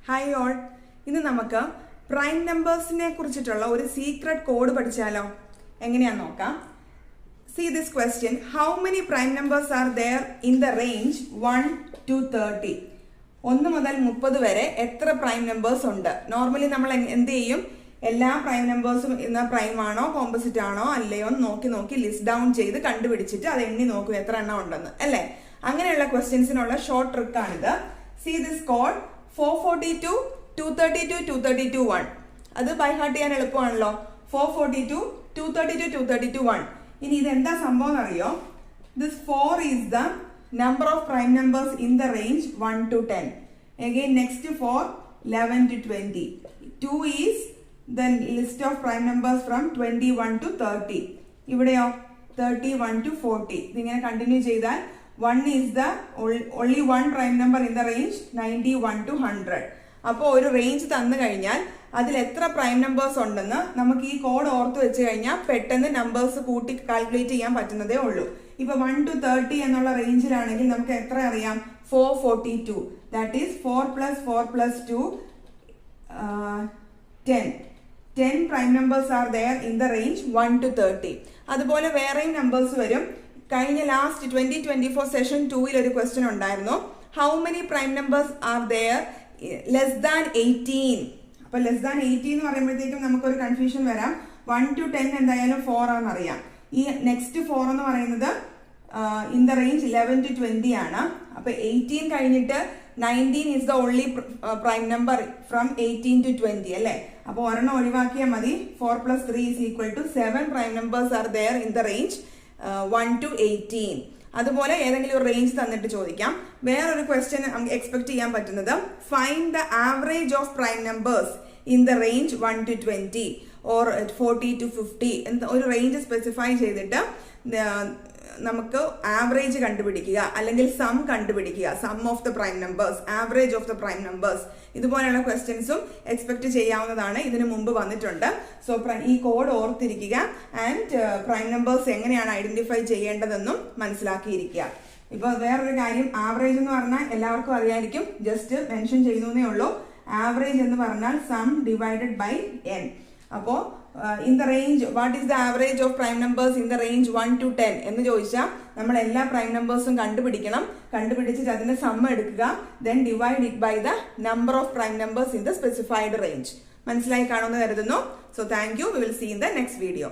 Hi all, ഇന്ന് നമുക്ക് prime നമ്പേഴ്സിനെ കുറിച്ചിട്ടുള്ള ഒരു സീക്രട്ട് കോഡ് പഠിച്ചാലോ? എങ്ങനെയാന്ന് നോക്കാം. See this question. How many prime numbers are there in the range 1 to 30? 1 മുതൽ 30 വരെ എത്ര പ്രൈം നമ്പേഴ്സ് ഉണ്ട്? നോർമലി നമ്മൾ എന്ത് ചെയ്യും? എല്ലാ പ്രൈം നമ്പേഴ്സും ഇന്ന് പ്രൈം ആണോ കോമ്പോസിറ്റ് ആണോ അല്ലയോ നോക്കി ലിസ്റ്റ് ഡൗൺ ചെയ്ത് കണ്ടുപിടിച്ചിട്ട് അത് എണ്ണി നോക്കും എത്ര എണ്ണം ഉണ്ടെന്ന്, അല്ലേ? അങ്ങനെയുള്ള ക്വസ്റ്റ്യൻസിനുള്ള ഷോർട്ട് ട്രിക്ക് ആണിത്. See this code. 442, 232, 232, 1. അത് ബൈ ഹാർട്ട് ചെയ്യാൻ എളുപ്പമാണല്ലോ. 442, 232, 232, 1. ഇനി ഇതെന്താ സംഭവം എന്നറിയോ? This 4 is the number of prime numbers in the range 1 to 10. Again, next to 4, 11 to 20. 2 is the list of prime numbers from 21 to 30. ഇവിടെയോ 31 to 40. ഇതിങ്ങനെ continue ചെയ്താൽ 1 is the only one prime number in the range 91 to 100. അപ്പോൾ ഒരു range തന്നു കഴിഞ്ഞാൽ അതിൽ എത്ര prime numbers ഉണ്ടെന്ന് നമുക്ക് ഈ കോഡ് ഓർത്ത് വെച്ച് കഴിഞ്ഞാൽ പെട്ടെന്ന് നമ്പേഴ്സ് കൂട്ടി കാൽക്കുലേറ്റ് ചെയ്യാൻ പറ്റുന്നതേ ഉള്ളൂ. ഇപ്പൊ 1 to 30 എന്നുള്ള റേഞ്ചിലാണെങ്കിൽ നമുക്ക് എത്ര അറിയാം? 442. That is 4 plus 4 plus 2, 10. 10 prime numbers are there in the range 1 to 30. അതുപോലെ വേറെയും നമ്പേഴ്സ് വരും. കഴിഞ്ഞ ലാസ്റ്റ് 2024 സെഷൻ 2-ൽ ഒരു ക്വസ്റ്റ്യൻ ഉണ്ടായിരുന്നു. How many prime numbers are there less than 18? അപ്പൊ ലെസ് ദാൻ 18 എന്ന് പറയുമ്പോഴത്തേക്കും നമുക്കൊരു കൺഫ്യൂഷൻ വരാം. 1 to 10 എന്തായാലും 4 ആണെന്നറിയാം. ഈ നെക്സ്റ്റ് 4 എന്ന് പറയുന്നത് ഇൻ ദ റേഞ്ച് 11 to 20 ആണ്. അപ്പൊ 18 കഴിഞ്ഞിട്ട് 19 is the only prime number from 18 to 20, അല്ലേ? അപ്പൊ ഒരെണ്ണം ഒഴിവാക്കിയാൽ മതി. 4 plus 3 is equal to 7 prime numbers are there in the range 1 to 18. അതുപോലെ ഏതെങ്കിലും ഒരു റേഞ്ച് തന്നിട്ട് ചോദിക്കാം. വേറൊരു ക്വസ്റ്റ്യൻ നമുക്ക് എക്സ്പെക്ട് ചെയ്യാൻ പറ്റുന്നത് find the average of prime numbers in the range 1 to 20 or 40 to 50 ഒരു റേഞ്ച് സ്പെസിഫൈ ചെയ്തിട്ട് നമുക്ക് ആവറേജ് കണ്ടുപിടിക്കുക അല്ലെങ്കിൽ സം കണ്ടുപിടിക്കുക. Sum of the prime numbers, average of the prime numbers, ഇതുപോലെയുള്ള ക്വസ്റ്റ്യൻസും എക്സ്പെക്ട് ചെയ്യാവുന്നതാണ്. ഇതിനു മുമ്പ് വന്നിട്ടുണ്ട്. സോ ഈ കോഡ് ഓർത്തിരിക്കുക ആൻഡ് പ്രൈം നമ്പേഴ്സ് എങ്ങനെയാണ് ഐഡന്റിഫൈ ചെയ്യേണ്ടതെന്നും മനസ്സിലാക്കിയിരിക്കുക. ഇപ്പൊ വേറൊരു കാര്യം, ആവറേജ് എന്ന് പറഞ്ഞാൽ എല്ലാവർക്കും അറിയായിരിക്കും. ജസ്റ്റ് മെൻഷൻ ചെയ്യുന്നേ ഉള്ളൂ. ആവറേജ് എന്ന് പറഞ്ഞാൽ സം ഡിവൈഡഡ് ബൈ n. അപ്പോ in the range what is the average of prime numbers in the range 1 to 10 എന്ന് ചോദിച്ചാൽ നമ്മൾ എല്ലാ പ്രൈം നമ്പേഴ്സും കണ്ടുപിടിക്കണം. കണ്ടുപിടിച്ചിട്ട് അതിന്റെ സം എടുക്കുക. Then divide it by the number of prime numbers in the specified range. മനസ്സിലായി കാണുമെന്ന് കരുതുന്നു. So thank you. We will see in the next video.